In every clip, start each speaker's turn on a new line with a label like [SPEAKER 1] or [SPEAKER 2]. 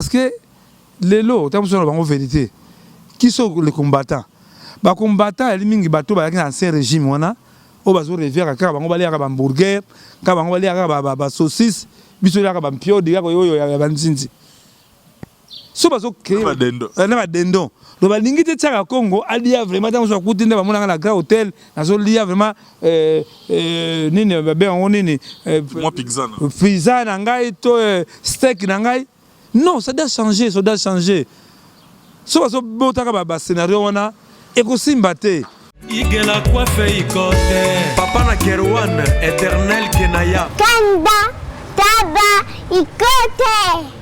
[SPEAKER 1] Parce que les lots, tant que nous avons vérité, qui sont les combattants? Les combattants, ils sont dans l'ancien régime. Ils sont revenus à la hamburger, à la saucisse, à la pio, à la so bazo créer na dendon lo ba lingi te tsaka Congo alia vraiment dans so kutinda ba mona na grand hôtel na so lia vraiment nini ba be on nini
[SPEAKER 2] moi
[SPEAKER 1] pizza na ngai to steak na ngai non ça doit changer so bazo botaka ba scénario wana e ko simbate
[SPEAKER 3] igela coiffe ikote papa na Kerwan éternel kenaya
[SPEAKER 4] kanda taba ikote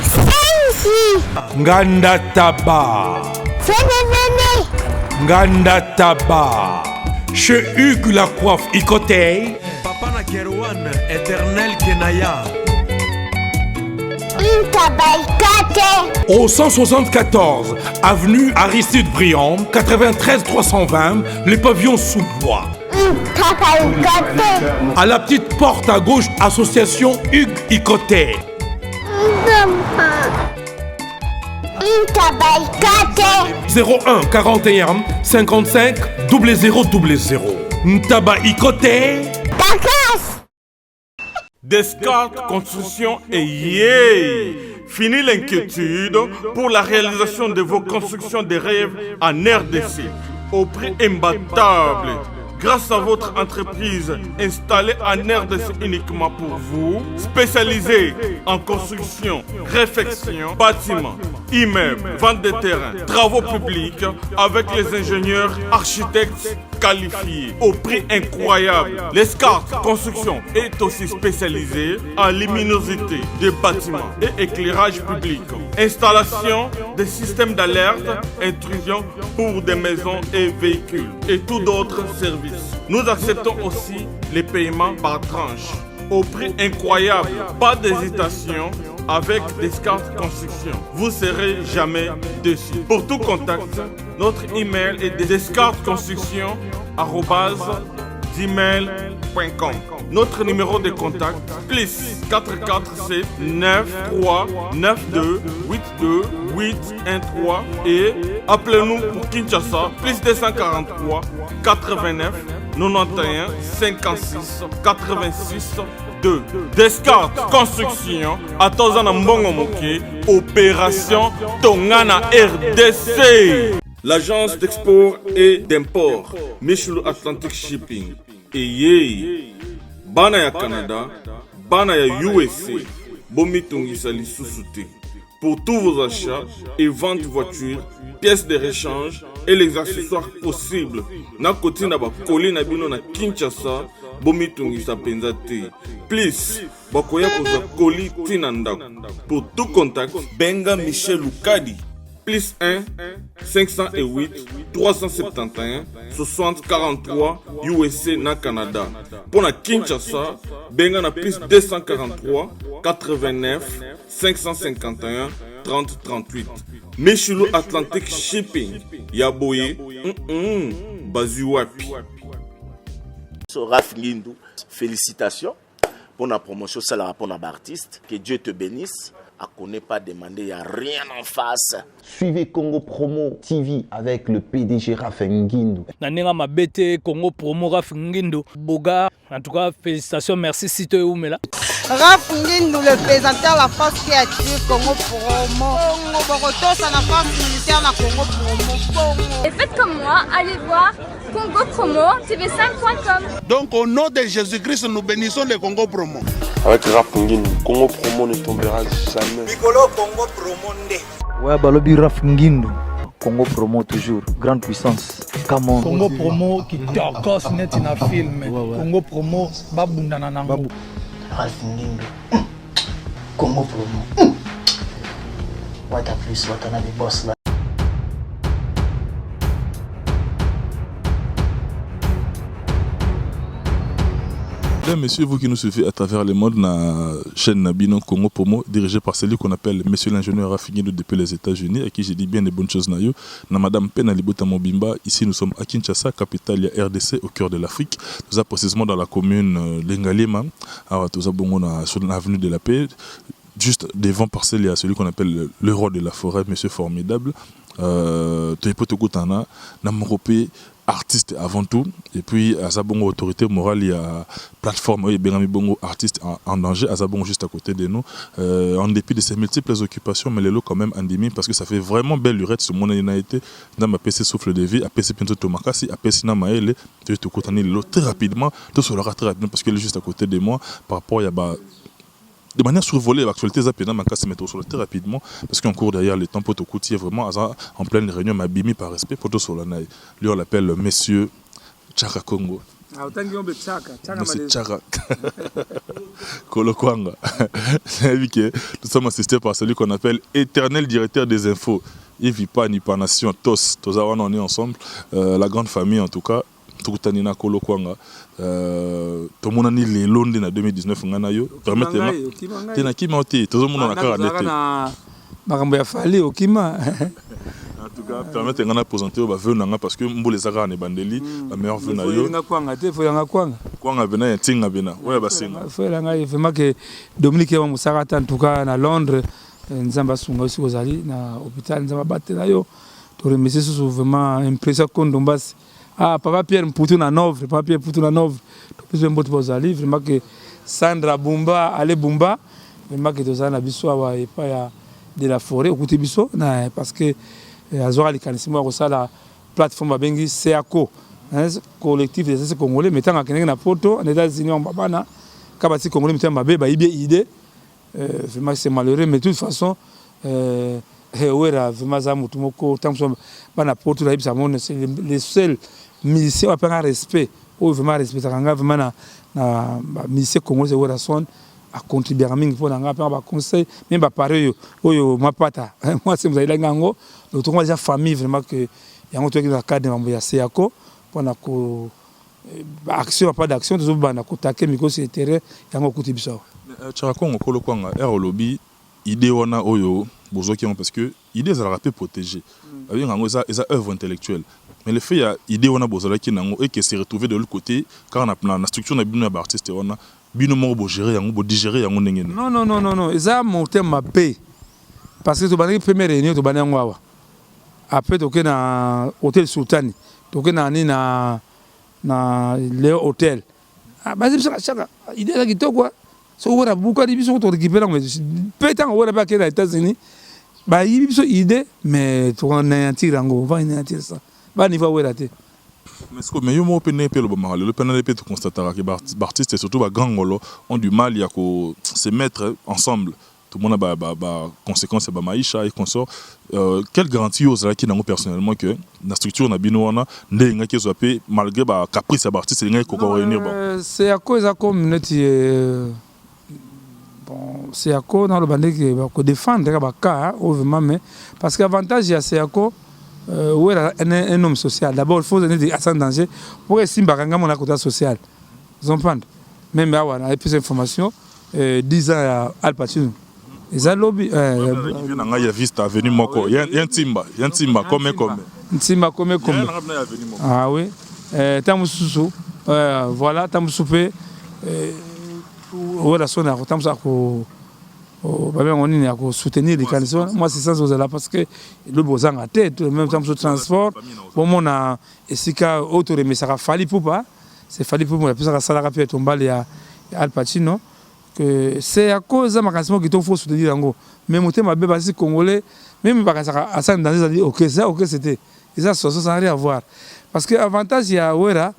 [SPEAKER 3] Nganda Taba Nganda Taba Chez Hugues la coiffe Icotey Papa na Kerwan éternel Kenaya Au 174 avenue Aristide Briand 93 320 les pavillons sous bois. À la petite porte à gauche association Hugues Icotey. 01 41 55 0000 Ntaba Ikote Descartes Construction et yeah! Fini l'inquiétude pour la réalisation de vos constructions de rêves en RDC au prix imbattable. Grâce à votre entreprise installée en RDC uniquement pour vous, spécialisée en construction, réfection, bâtiments, immeubles, vente de terrains, travaux publics, avec les ingénieurs architectes qualifiés au prix incroyable. L'escarpe construction est aussi spécialisée en luminosité des bâtiments et éclairage public, installation des systèmes d'alerte, intrusion pour des maisons et véhicules et tout d'autres services. Nous acceptons aussi les paiements par tranche au prix incroyable. Pas d'hésitation avec Descartes Construction. Vous serez jamais déçus. Pour tout contact, notre email est descartesconstruction@gmail.com. Notre numéro de contact plus 447 93 92 82 813 et appelez-nous pour Kinshasa plus 243 89 91 56 86 2. Descartes Construction à Tozana Mbongo Moké, opération Tongana RDC. L'agence d'export et d'import Michel Atlantic Shipping et Yei Bana ya Canada, Bana ya USA, Bomitungisa Lissusute. Pour tous vos achats et ventes de voitures, pièces de rechange et les accessoires possibles. Na koti na ba koli na bino na Kinshasa, Bomitungisa Penzate. Please, bakoya koza koli tinanda. Pour tout contact, Benga Michel Lukadi. Plus 1 508 371 60 43 USA na Canada. Pour la Kinshasa, Benga na plus 243 89 551 30 38. Michelo Atlantic Shipping. Yaboye. Bazuapi.
[SPEAKER 5] Raph Ngindou, félicitations pour la promotion, c'est la pour l'artiste. Que Dieu te bénisse. À qu'on n'ait pas demandé, il n'y a rien en face.
[SPEAKER 6] Suivez Congo Promo TV avec le PDG Raph Ngindou.
[SPEAKER 7] Nanenga Mabete, Congo Promo Raph Ngindou. Boga, en tout cas, félicitations, merci Sito Oumela.
[SPEAKER 8] Raph Ngindou, le présentateur de la force créative Congo Promo. Boroto, c'est la force militaire de Congo Promo.
[SPEAKER 9] Et faites comme moi, allez voir Congo Promo, tv5.com.
[SPEAKER 10] Donc au nom de Jésus-Christ, nous bénissons le Congo Promo.
[SPEAKER 11] Avec Raph Ngindou, Congo Promo ne tombera jamais.
[SPEAKER 12] Piccolo Congo Promo nde.
[SPEAKER 13] Ouais, Balobi Raph Ngindou. Congo Promo toujours, grande puissance. Come on.
[SPEAKER 14] Congo Promo qui torcos net in a film. Congo Promo, babunda na nango.
[SPEAKER 15] Raph Ngindou. Congo Promo. What a plus, what a boss là.
[SPEAKER 2] Mesdames, messieurs, vous qui nous suivez à travers le monde, la chaîne Nabino Congo Promo, dirigée par celui qu'on appelle Monsieur l'ingénieur Raph Ngindou depuis les États-Unis, à qui j'ai dit bien des bonnes choses. Na Madame Penalibota Mobimba, ici nous sommes à Kinshasa, capitale RDC, au cœur de l'Afrique. Nous sommes précisément dans la commune Lengalema, sur l'avenue de la Paix. juste devant parcelle, il y a celui qu'on appelle le roi de la forêt, monsieur formidable. Toyepotokutana, Namropé, artiste avant tout, et puis à Zabongo autorité morale, il y a plateforme, et Benami Bongo artiste en danger, à Zabongo juste à côté de nous, en dépit de ses multiples occupations, mais les lots quand même endémiques parce que ça fait vraiment belle lurette sur mon été dans ma PC souffle de vie, à PC Pinto Tomakasi, à PC Namaele, tu te contenter les lots très rapidement, tout sera très rapidement parce qu'elle est juste à côté de moi, par rapport à de manière survolée, l'actualité Zapena m'a cassé mettre sur le très rapidement parce qu'on court derrière les temps pour te coûter vraiment en pleine réunion m'a bimi par respect pour tout sur la naïe. Lui on l'appelle Monsieur Chaka Congo. Monsieur Chaka Kolo Kwanga. Nous sommes assistés par celui qu'on appelle éternel directeur des infos. Il vit pas ni par nation, tous on est ensemble, la grande famille en tout cas. Tukutanina Kolo Kwanga tomonani le londe na 2019 ngana yo permettez-moi tena kima oti tozomona na kara nete
[SPEAKER 1] makambo ya fali okima
[SPEAKER 2] en tout cas permettez ngana présenter au baveu nanga parce que mbole zaka ne bandeli la meilleure vue na yo
[SPEAKER 1] nga kwanga te fo yanga
[SPEAKER 2] kwanga bena ya tinga bena oya basenga
[SPEAKER 1] fo yanga vraiment que Dominique wa musarata en tout cas na Londres nzamba sunga aussi ozali na hôpital nzamba batela yo to remercier sous vraiment impression kondombasi. Ah, Papa Pierre Mpoutou na Novre, Papa Pierre Mpoutou na Novre. Tout le monde peut aller vraiment que Sandra Bumba, Ale Bumba, vraiment que tous na biso awa et pas de la forêt au côté biso na parce que azora les canisimo ko sala plateforme bengi CACO, collectif des Congolais mettant à na photo en États-Unis en babana kabati Congolais mettant mabe ba idée vraiment c'est malheureux mais de toute façon ouais vraiment ça mutumoko tant que bana porte la ibsa monde c'est les seuls musiciens à prendre respect ou vraiment respecter vraiment na musicien congolais ouais son à contribuer à mingi pour nga pa conseil même ba pareil oyo mapata moi c'est vous allez ngango donc on déjà famille vraiment que yango to dans cadre mambo ya CACO pour na ko action pas d'action toujours bana ko taker miko sur terrain yango kuti biso
[SPEAKER 2] Charakongo Kolo Kwanga air lobby idée wana oyo bozoki parce que idée ça la peut protéger avec ngango ça œuvre intellectuelle mais le fait ya idée wana bozalaki nango et que c'est retrouvé de l'autre côté car na structure na bino ya artiste wana bino mo bo gérer yango bo digérer yango ndenge
[SPEAKER 1] non eza mon thème mapé parce que to banaki première réunion to banaki ngwa après to ke na hôtel Sultani to ke na ni na le hôtel basi chaka idée la kitoko so wora buka di biso to récupérer mais peut-être wora ba ke na États-Unis ba yi biso idée mais to na tirango va na tira ça ba niveau wora te
[SPEAKER 2] mais ce que mais yo mo pené pe le pené pe to constatera que artistes et surtout ba gangolo ont du mal à se mettre ensemble tout le monde a conséquences ba maisha et consort quelle garantie aux là qui n'ont personnellement que la structure na bino wana ndenga ke zoapé malgré ba caprice ba artiste ngai ko réunir bon
[SPEAKER 1] c'est à cause de la communauté bon c'est à cause dans le bandé que défendre ba cas vraiment mais parce que avantage il y a c'est à cause où est un homme social d'abord il faut donner des assants danger pour que simba kanga mon côté social vous comprenez même là on a plus d'informations 10 ans à Al Pacino ils ont lobby
[SPEAKER 2] il y a vista avenue moko y timba comme
[SPEAKER 1] timba comme ah oui tamususu voilà tamusupe voilà son à tamusa ko on est à soutenir les candidatures. Moi, c'est ça, là parce que le besoin à tête, même temps sur transport. Bon, on a Esika auto mais ça a fallu pour pas. C'est fallu pour moi. Plus ça ça a pu tomber à Al Pacino que c'est à cause de ma candidature qui faut soutenir en gros. Même au thème bébé basi congolais, même pas ça à ça dans les OK ça OK c'était. Et ça ça n'a rien à voir. Parce que avantage il y a Wera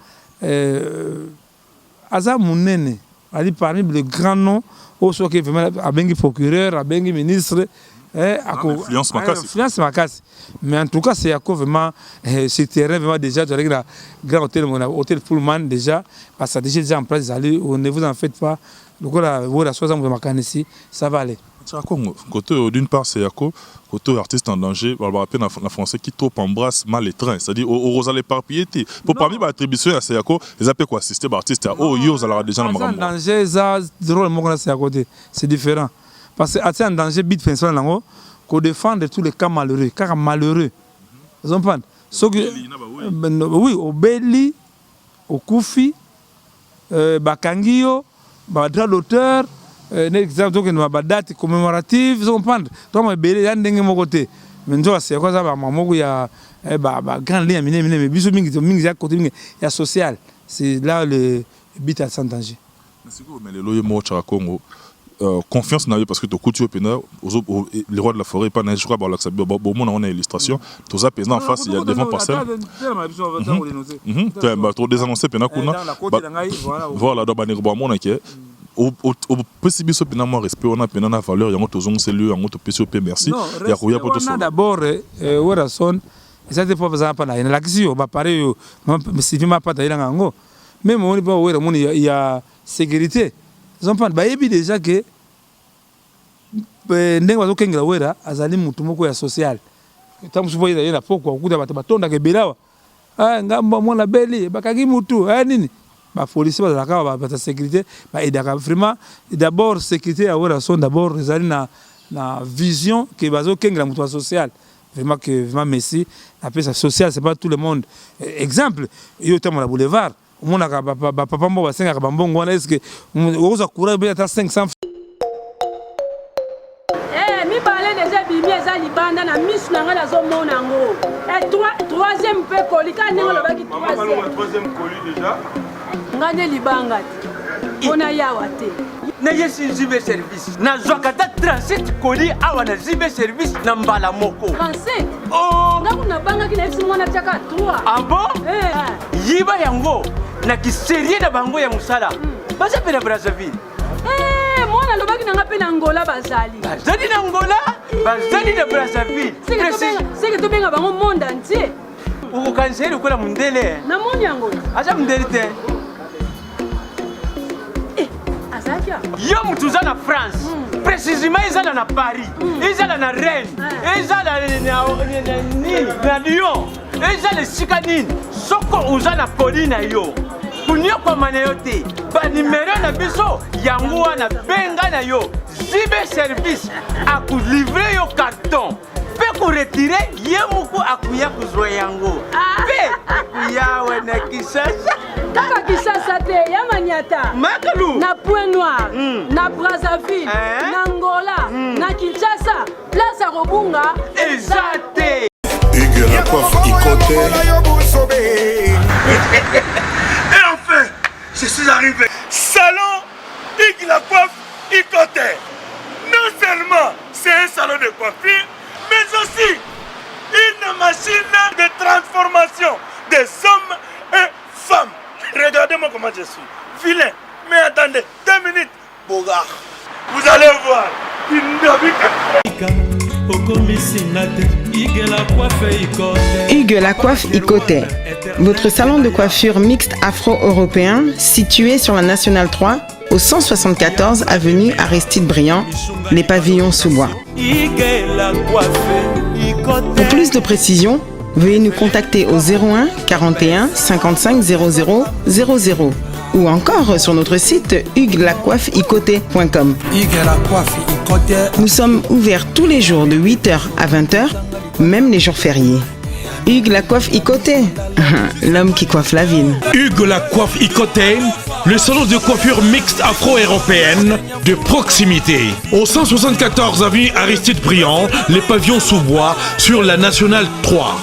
[SPEAKER 1] Aza Munene, ali parmi les grands noms au soit que vraiment a bengi procureur a bengi ministre
[SPEAKER 2] influence
[SPEAKER 1] makasi mais en tout cas c'est à cause vraiment ce terrain vraiment déjà avec la grand hôtel Pullman déjà parce que déjà en place aller ne vous en faites pas donc là voilà 60 de makanisi ça va aller
[SPEAKER 2] côté d'une part c'est Yako côté artiste en danger on va rappeler en français qui trop embrasse mal les trains c'est-à-dire au Rosalie éparpillé pour parmi les attributions à Yako les appels quoi assister artiste oh yo ça déjà
[SPEAKER 1] en danger ça drôle mon c'est à côté c'est différent parce que en danger bit personne là qu'on défendre tous les cas malheureux car malheureux vous comprenez oui au Beli au Koufi Bakangio droit d'auteur exemple donc une date commémorative vous comprendre donc belé ya ndenge moko te mais nzo c'est quoi ça ba moko ya grand lien mais biso mingi ya côté mingi ya social c'est là le but à s'engager
[SPEAKER 2] mais c'est quoi mais le loyer mo cha Congo confiance na parce que to couture pena les rois de la forêt pas je crois là que ça bon on a une illustration tout ça pena en face il y a devant parcelle trop désannoncé pena kuna voilà donc ba ne ba mona ke au possible so pena moi respect on a pena na valeur yango tozong c'est lieu yango to PCOP merci ya koya poto so
[SPEAKER 1] d'abord Werason ça c'est pas besoin pas na la kisi ba pareil mais si ma pas d'ailleurs ngo même on pas Wera mon il y a sécurité ils ont pas bayebi déjà que ndenge bazokengela Wera azali mutu moko ya social tamu supo ida yena poko kuda batonda ke belawa ngamba mwana beli bakaki mutu nini ba police bazalaka ba sécurité ba edaka vraiment d'abord sécurité ya Werason d'abord ezali na vision que bazokengela mutu social vraiment que vraiment merci après ça social c'est pas tout le monde exemple yo tamo la boulevard on a papa mbo basenga ka bambongo wana est-ce que oza courage be ata 500
[SPEAKER 16] mi parler déjà bimi eza libanda na misu na ngala zo mona ngo troisième pe kolika ningo lo baki
[SPEAKER 3] troisième colis déjà
[SPEAKER 16] ngane libanga ona yawa te
[SPEAKER 12] na yesi zibe service na zwakata transit colis awa na zibe service na mbala moko
[SPEAKER 16] 37 oh ngakuna banga kina esi mwana chaka 3
[SPEAKER 12] ah bon yiba yango na kiserie na bango ya musala baza pena Brazzaville
[SPEAKER 16] mwana lobaki nanga pe na Angola bazali
[SPEAKER 12] na Angola bazali na Brazzaville
[SPEAKER 16] c'est que to benga bango monde entier
[SPEAKER 12] ukokanseli kola mundele
[SPEAKER 16] na moni Angola
[SPEAKER 12] acha mundele te
[SPEAKER 16] azakia
[SPEAKER 12] yo mutuza na France précisément ezala na Paris ezala na Rennes ezala na Lyon ezala sika nini soko uza na colline yo kunyo kwa maneyo te ba numéro na biso yango wana benga na yo zibe service akulivrer yo carton pe ko retirer ye muko akuya kuzwa yango pe akuya wana Kisasa
[SPEAKER 16] kaka Kisasa te ya Maniata
[SPEAKER 12] Makalu
[SPEAKER 16] na Point Noir na Brazzaville na Angola na Kinshasa place à Robunga
[SPEAKER 12] ezate
[SPEAKER 10] Hugues la coiffe Ikoté.
[SPEAKER 17] Et enfin, je suis arrivé. Salon Hugues la coiffe Ikoté. Non seulement c'est un salon de coiffure, mais aussi une machine de transformation des hommes et femmes. Regardez-moi comment je suis. Vilain. Mais attendez, 2 minutes. Bogard. Vous allez voir.
[SPEAKER 18] Hugues la coiffe Ikoté. Votre salon de coiffure mixte afro-européen situé sur la Nationale 3 au 174 avenue Aristide Briand, les pavillons sous bois. Pour plus de précisions, veuillez nous contacter au 01 41 55 00 00 ou encore sur notre site hugueslacoiffeikoté.com. Nous sommes ouverts tous les jours de 8h à 20h, même les jours fériés. Hugues la coiffe Ikoté, l'homme qui coiffe la ville.
[SPEAKER 19] Hugues la coiffe Ikoté, le salon de coiffure mixte afro-européenne de proximité. Au 174 avenue Aristide Briand, les pavillons sous bois sur la Nationale 3.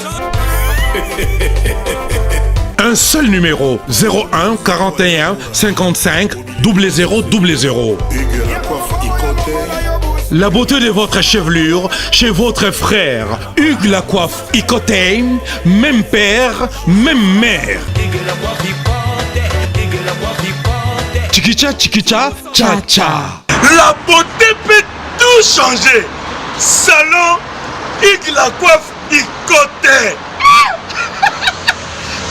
[SPEAKER 19] Un seul numéro, 01 41 55 00 00. La beauté de votre chevelure chez votre frère. Hugues la coiffe Ikoté, même père, même mère. Chikicha, chikicha, cha cha.
[SPEAKER 17] La beauté peut tout changer. Salon Hugues la coiffe Ikoté.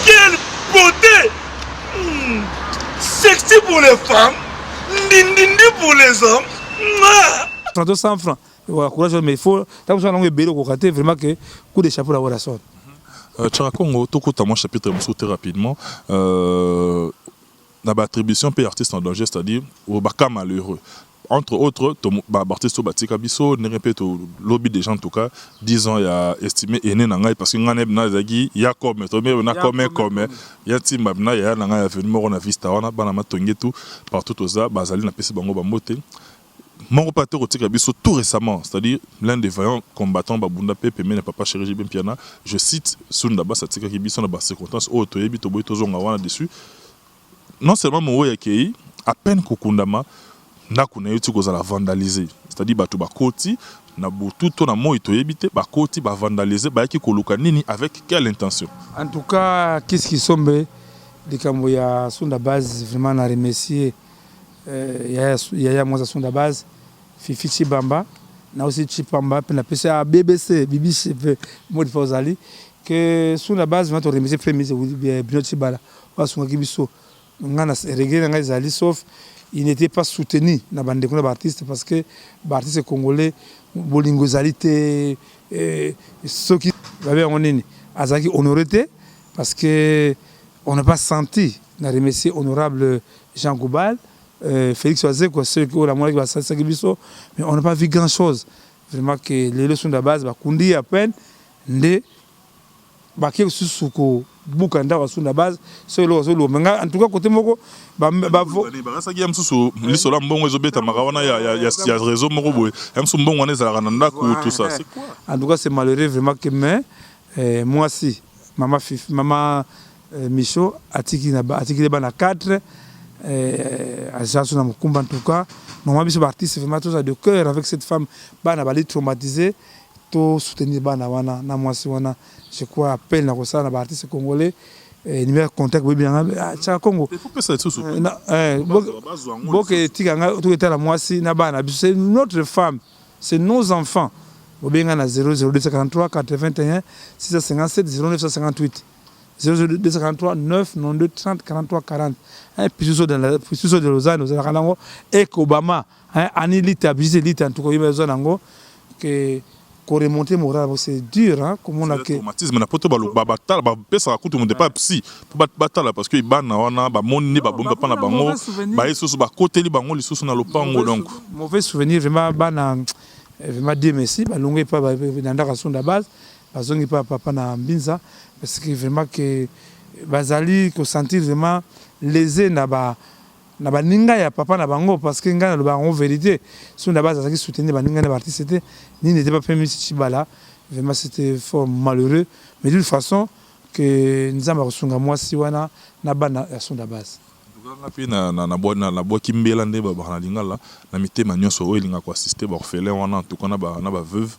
[SPEAKER 17] Quelle beauté! Sexy pour les femmes, ndindindi pour les hommes.
[SPEAKER 1] 200 francs. Voilà, courage, mais il faut. Tant que vous avez côté vraiment que coup de chapeau la Werason.
[SPEAKER 2] Congo, tout coûte à mon chapitre très rapidement. La attribution pays artiste en danger, c'est-à-dire au baka malheureux. Entre autres, Bartisto Batika Biso, ne répète au lobby des gens en tout cas, 10 ans, il a estimé et Nenanga parce qu'il y a comme, il y a Timabna, il y a Nanga, il y a venu, on a vu Stawana, Banama Tongetu, partout aux Bazali, n'a pas si bango bamote. mon reporter au Tikabiso tout récemment, c'est-à-dire l'un des vaillants combattants Babunda Pepe mais papa chéri Ben Piana, je cite Sundaba Satika Kibiso na bas circonstance au Toyebi Toboy Tozonga wana dessus. Non seulement mo yakei à peine kokundama na kuna yuti kozala vandaliser, c'est-à-dire batu bakoti na butu to na mo Toyebi te bakoti ba vandaliser ba yaki koluka nini avec quelle intention?
[SPEAKER 1] En tout cas, qu'est-ce qui sombe de Kamboya Sunda base vraiment na remercier Yaya Mwaza Sunda base Fifi Chibamba na aussi Chipamba pe na PCA BBC modi fozali que Sunda base vraiment remercier premier Bino Chibala wa sunga kibiso ngana reggae nga zali sauf il n'était pas soutenu na bande ko na artiste parce que artiste congolais bolingo zalité ceux qui avaient onini azaki honorité parce que on n'a pas senti na remercier honorable Jean Goubal, Félix Oazé, ceux qui ont la moitié de mais on n'a pas vu grand chose. Vraiment que les leçons de base, kundi à peine, ne, qui sous suko, bukanda wa sous la base, c'est le en tout cas côté moko,
[SPEAKER 2] ça qui aime sous l'islam bon réseau bêta marawana ya réseau moko boy, aime sous bon on est à la rananda tout ça. C'est quoi?
[SPEAKER 1] En tout cas c'est malheureux vraiment que mais moi si maman Michaud atiki na 4 Ajasu na Mukumba en tout cas normalement ce artiste vraiment tous de cœur avec cette femme bana bali traumatisé to soutenir bana wana na mwasi wana je crois appel na kosa na artiste congolais numéro contact bobi na cha Congo boke tikanga to etala mwasi na bana c'est notre femme c'est nos enfants bobenga na 00243 81 657 0958 0253 9 92 30 43 40 un puissance de Lausanne aux Arango et Obama Anilita Bizelita en tout cas Zonango que remonter moral c'est dur hein comme on a que
[SPEAKER 2] traumatisme na poto ba batala ba pesa kutu monde pas psy pour batala parce que ibana wana ba moni ba bomba pa na bango ba isusu ba koteli bango lisusu na lopango donc
[SPEAKER 1] mauvais souvenir vraiment bana vraiment Dieu merci ba longue pas dans la sonde base bazongi pas papa na mbinza parce que vraiment que bazali ko sentir vraiment lésé na ba ninga ya papa na bango parce que ngana lo ba en vérité son base azaki soutenir ba ninga na artiste c'était ni n'était pas permis Chibala vraiment c'était fort malheureux mais de toute façon que nzamba kosunga mwasi wana na bana ya son base
[SPEAKER 2] ngapi na boa kimbela nde ba na lingala na mitema nyonso o elinga ko assister ba orphelin wana en tout cas na ba veuve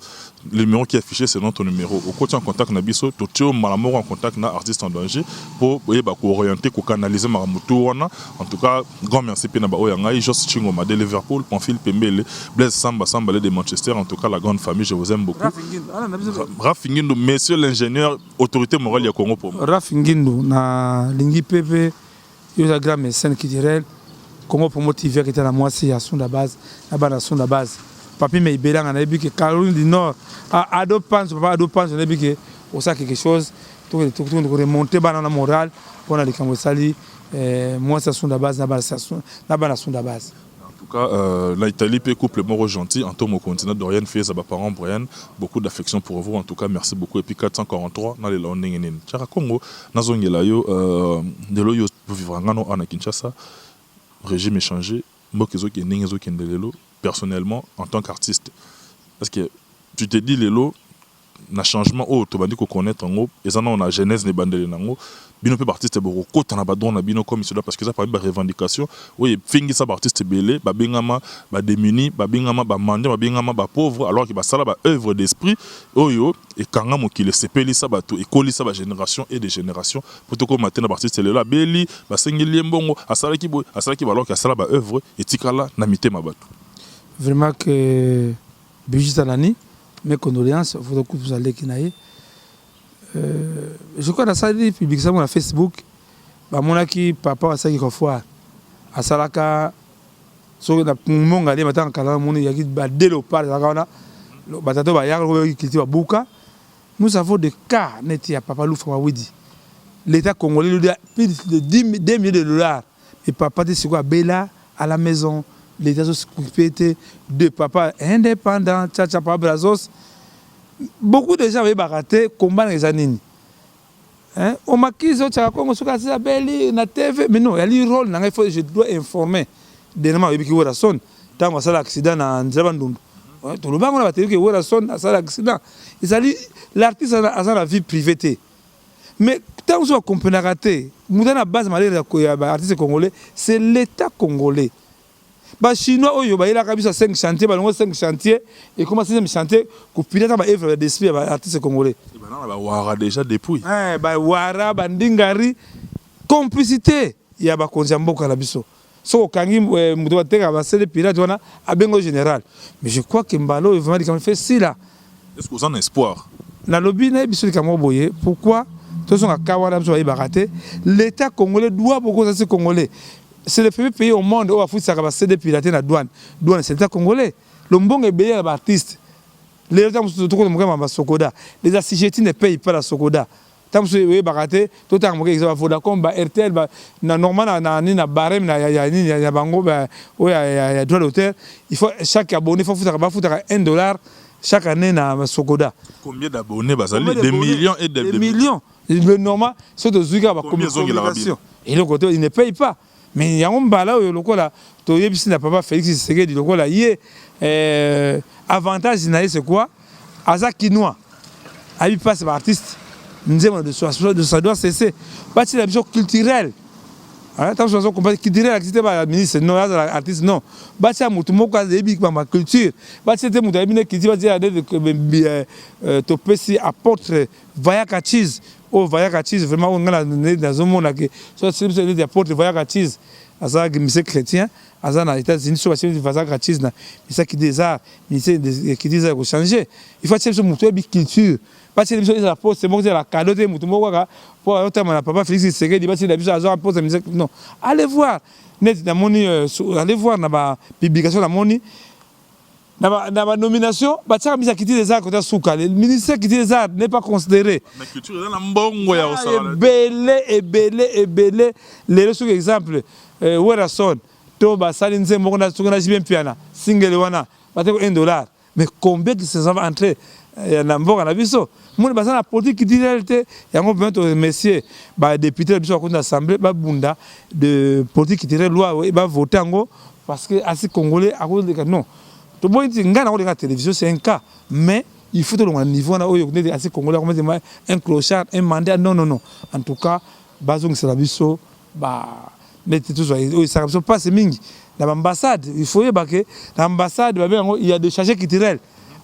[SPEAKER 2] le numéro qui est affiché c'est notre numéro au côté en contact na biso to tio malamoro en contact na artiste en danger pour ba ko orienter ko canaliser maramutu wana en tout cas grand merci pe na ba oya ngai Jos Chingoma de Liverpool Pamphile Pembele Blaise Samba de Manchester en tout cas la grande famille je vous aime beaucoup Rafingindo monsieur l'ingénieur autorité morale ya Congo pour
[SPEAKER 1] Rafingindo na lingi pepe il y a grand mécène qui dirait comment pour motiver qui était la moitié à son de base la base son de base papi mais Bélan on a vu que Caroline du Nord à deux pans on a vu que on sait quelque chose tout remonter banana morale on a les camosali moi ça son de base la base son de base
[SPEAKER 2] en tout cas l'Italie peut couple moro gentil en tom au continent Dorian fait sa parents Brian beaucoup d'affection pour vous en tout cas merci beaucoup et puis 443 dans les landing en Tchara Congo nazongela yo de lo yo vivre ngano ana Kinshasa régime échangé mbokezo ki ningezo kendelelo personnellement en tant qu'artiste parce que tu te dis lelo na changement au to bandi ko connaître ngo ezana on a genèse ne bandele nango bino pe artiste boko kota na badon na bino comme cela parce que ça parmi ba revendication oui fingi ça artiste belé ba bengama ba démuni ba bengama ba mandé ba bengama ba pauvre alors que ba sala ba œuvre d'esprit oyo et kanga mokile sepeli ça bato et koli ça ba génération et des générations pour to ko matin na artiste là beli ba sengeli mbongo asala ki alors que sala ba œuvre et tikala na mitema bato
[SPEAKER 1] vraiment que Brigitte Alani mes condoléances vous allez kinaye je crois dans ça dit public ça sur Facebook ba monaki papa asaki ko fois asalaka so na monga le matanga kala moni yaki ba delo par ça kana batato ba yako kiliti ba buka nous avons des cas net ya papa Loufa Widi l'état congolais lui a plus de 2 millions de dollars et papa dit c'est quoi Bella à la maison l'état s'occupait de papa indépendant tcha papa Brazos beaucoup de gens avaient baraté combat les années hein on m'a dit ça comme sur la na TV mais non il y a le rôle je dois informer dernièrement avec qui son tant ça l'accident na nzaba ndundu to le bango na bateli que Werrason a ça l'accident l'artiste a sa vie privée mais tant que vous comprenez raté la base malheur ya artiste congolais c'est l'état congolais ba chinois oyo ba ila kabisa 5 chantiers ba longo 5 chantiers et comment 6e chantier ko pilata ba œuvre d'esprit ba artiste congolais
[SPEAKER 2] ba wara déjà depuis
[SPEAKER 1] ba wara ba ndingari complicité ya ba konza mboka na biso so kangi muto bateka ba sele pirate wana abengo général mais je crois que Mbalo vraiment quand fait si là
[SPEAKER 2] est-ce que vous en espoir
[SPEAKER 1] na lobby na biso kamo boye pourquoi tous sont à kawana biso ba raté l'état congolais doit beaucoup ça congolais. C'est le premier pays au monde où il faut que pirater la douane. Douane, c'est l'État congolais. Le mbongo est payé à l'artiste. Les gens qui sont Sokoda. Les assujettis ne payent pas la Sokoda. Tant que vous avez baraté, tout le monde est Vodacom, RTL, normalement, il y a barème, il y a bango, il y a droit d'auteur. Il faut chaque abonné, il faut foutre $1 chaque année dans Sokoda.
[SPEAKER 2] Combien d'abonnés des millions et des
[SPEAKER 1] millions. Le normal, c'est de Zuga, communication. Et le côté, il ne paye pas. Mais il y a un bala où le to yebisi na papa Félix Tshisekedi le là yé avantage c'est quoi aza kinois abi passe par artiste nzema de ça doit cesser bâti la vision culturelle hein tant que combat culturel activité ba ministre non artiste non bâti mutu moko azebi ba culture bâti te mutu abine kiti bâti de to pesi apporte Vayaka cheese oh Vayaka cheese vraiment on a dans un monde que so c'est des apporte Vayaka cheese asa ministre chrétien asa na États-Unis so bâti Vayaka cheese na ça qui des arts ministre qui disait faut changer il faut que mutu abi culture bâti les apporte c'est bon c'est la cadeau de mutu moko pour autant papa Félix Tshisekedi bâti la biso asa apporte ministre non allez voir net na moni allez voir na ba publication na moni na ba nomination ba tsaka bisa kiti des arts côté souka le ministère kiti des arts n'est pas considéré
[SPEAKER 2] mais culture dans mbongo ya osala
[SPEAKER 1] belé les sous exemple Werrason to ba sali nze mbongo na souka na jibien piana single wana ba te $1 mais combien que ça va entrer na mbongo na biso mon ba na politique culturelle yango peut être messieurs ba député biso ko na assemblée ba bunda de politique culturelle loi ba voter ngo parce que asi congolais à cause de non to boy ngana ko la télévision c'est un cas mais il faut que niveau na oyo ne assez congolais comme un clochard un mandat non en tout cas bazong c'est la biso ba mettez tout ça ça ne passe mingi dans l'ambassade il faut que l'ambassade il y a des chargés culturels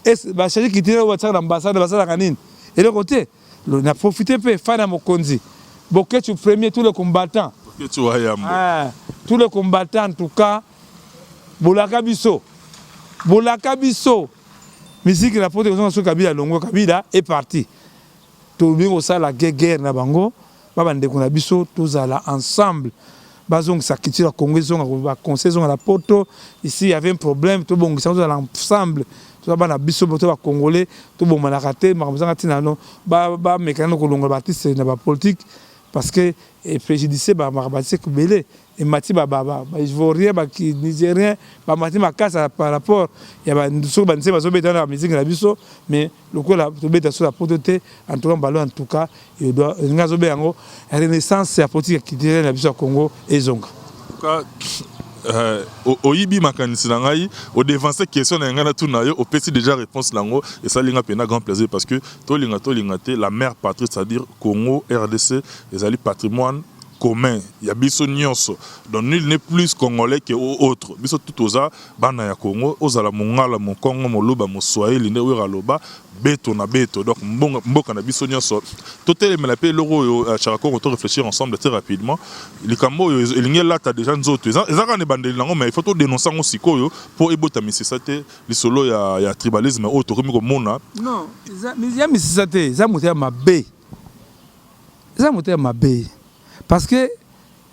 [SPEAKER 1] et ba chargés culturels ou dans l'ambassade la canine et le côté on a profité peu fana mokonzi boké tu premier tous les combattants tous les combattants en tout cas bolaka biso musique la porte sur Kabila longo Kabila est parti to bingo ça la guerre na bango baba ndeko na biso tous là ensemble bazong sa culture congolaise ba conseil à la poto ici il y avait un problème tout bon ça ensemble tout ba na biso boto ba congolais tout bon malakate makamza tina no ba mekano ko longo artiste na ba politique parce que préjudice ba marabati ko belé et mati ba ivoirien ba ki nigérien ba mati makasa par rapport ya ba ndso ba nse ba zo beta na musique na biso mais lokola to beta sur la pototé en tout cas ballon en tout cas il doit ngazo be yango renaissance ya politique culturelle na biso Congo ezonga
[SPEAKER 2] oyibi makanisi na ngai au devancer question na ngana tuna yo opesi déjà réponse lango et ça linga pena grand plaisir parce que to linga te la mère patrie c'est-à-dire Congo RDC les ali patrimoine commun ya biso nyonso donc nul n'est plus congolais que autre biso tout oza bana ya Congo ozala mongala mon Congo moloba mo swahili ne wera loba beto na beto donc mboka na biso nyonso totel me la pe loro charako on peut réfléchir ensemble très rapidement likambo elingi là ta déjà nzoto ezaka ne bandeli nango mais il faut to dénoncer ngo sikoyo pour ebota misisate lisolo ya tribalisme auto komi ko mona
[SPEAKER 1] non ya misisate za motea mabe parce que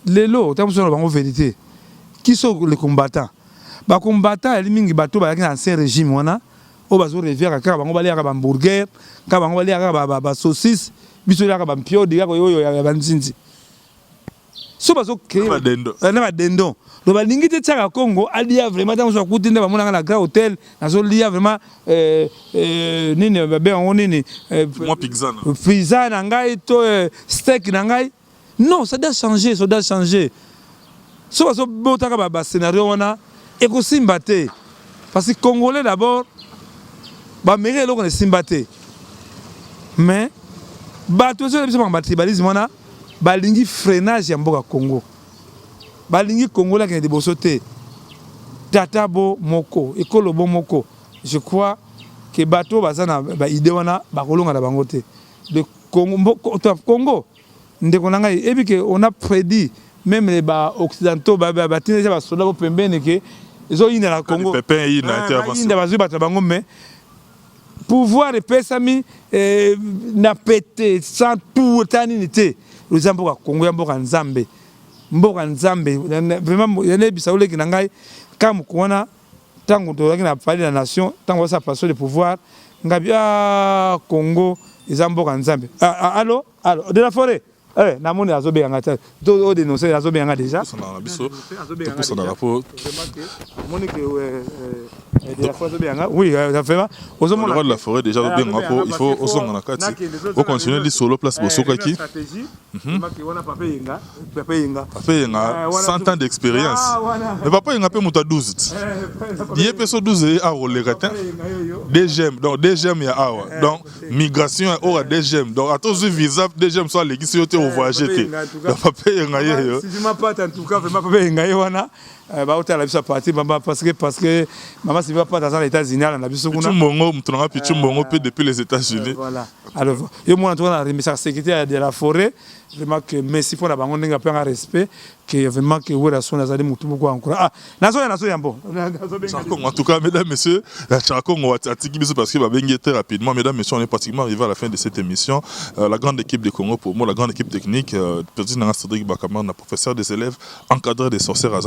[SPEAKER 1] les lots, tant que nous avons vérité, qui sont les combattants? Les combattants, ils mingi bateau ba dans ancien régime wana, au bazo rivière aka bango bali aka hamburger, ka bango bali aka ba saucisse, biso aka ba mpio diga ko yo ya banzinzi. So bazo créer na dendon. Le balingi te tsaka Congo, alia vraiment tant que so kutinda ba mona na grand hôtel, na so lia vraiment nini ba be on nini
[SPEAKER 2] moi
[SPEAKER 1] pizza na ngai to steak na ngai. Non, ça doit changer, ça doit changer. Si vous avez un scénario, ekosimba te parce que congolais d'abord bameri eloko na esimba te mais bato ezo biso ba tribalisme wana balingi freinage ya mboka Congo balingi Congo la kende boso te tata bo moko ekolo bo moko. Je crois que bato bazana ba idée wana bakolonga na bango te de Congo ndeko nanga ebi que on a prédit même les occidentaux batine ba soda bo pembene que zo ina la Congo
[SPEAKER 2] pépin ina intervention
[SPEAKER 1] ina bazu bato bango mais pouvoir pesami na pété sans tout tanité les mboka Congo ya mboka nzambe vraiment yene bisaule ki nangai kam kuona tango to na parler la nation tango ça passe de pouvoir ngabia Congo les mboka nzambe allo de la forêt na moni azobe ngata to dénoncer azobe ngata déjà
[SPEAKER 2] ça na biso tout ça na rapport
[SPEAKER 1] moni que de la forêt bien oui ça fait aux hommes
[SPEAKER 2] de la forêt déjà bien rapport il faut aux hommes na kati au continuer les solo place bosokaki papa yenga 100 ans d'expérience mais papa yenga pe muta 12 il est peso 12 à rolegatin deuxième donc deuxième ya awa donc migration au deuxième donc à tous visa deuxième soit légisi yote au voyager te donc papa yenga yo
[SPEAKER 1] si je m'appelle en tout cas vraiment papa yenga yo wana ba hôtel la biso parti parce que maman si va pas dans les États-Unis na biso kuna
[SPEAKER 2] Chumbongo mtunanga pi Chumbongo pe depuis les États-Unis
[SPEAKER 1] voilà alors yo moi en tout cas la remise sécurité de la forêt vraiment que merci pour la bango ndinga penga respect que vraiment que wera son azali mutu beaucoup encore nazo yambo
[SPEAKER 2] en tout cas mesdames messieurs la Chakongo atiki biso parce que va bengi très rapidement mesdames messieurs on est pratiquement arrivé à la fin de cette émission la grande équipe de Congo pour moi la grande équipe technique président Cédric Bakamara professeur des élèves encadré des sorcières à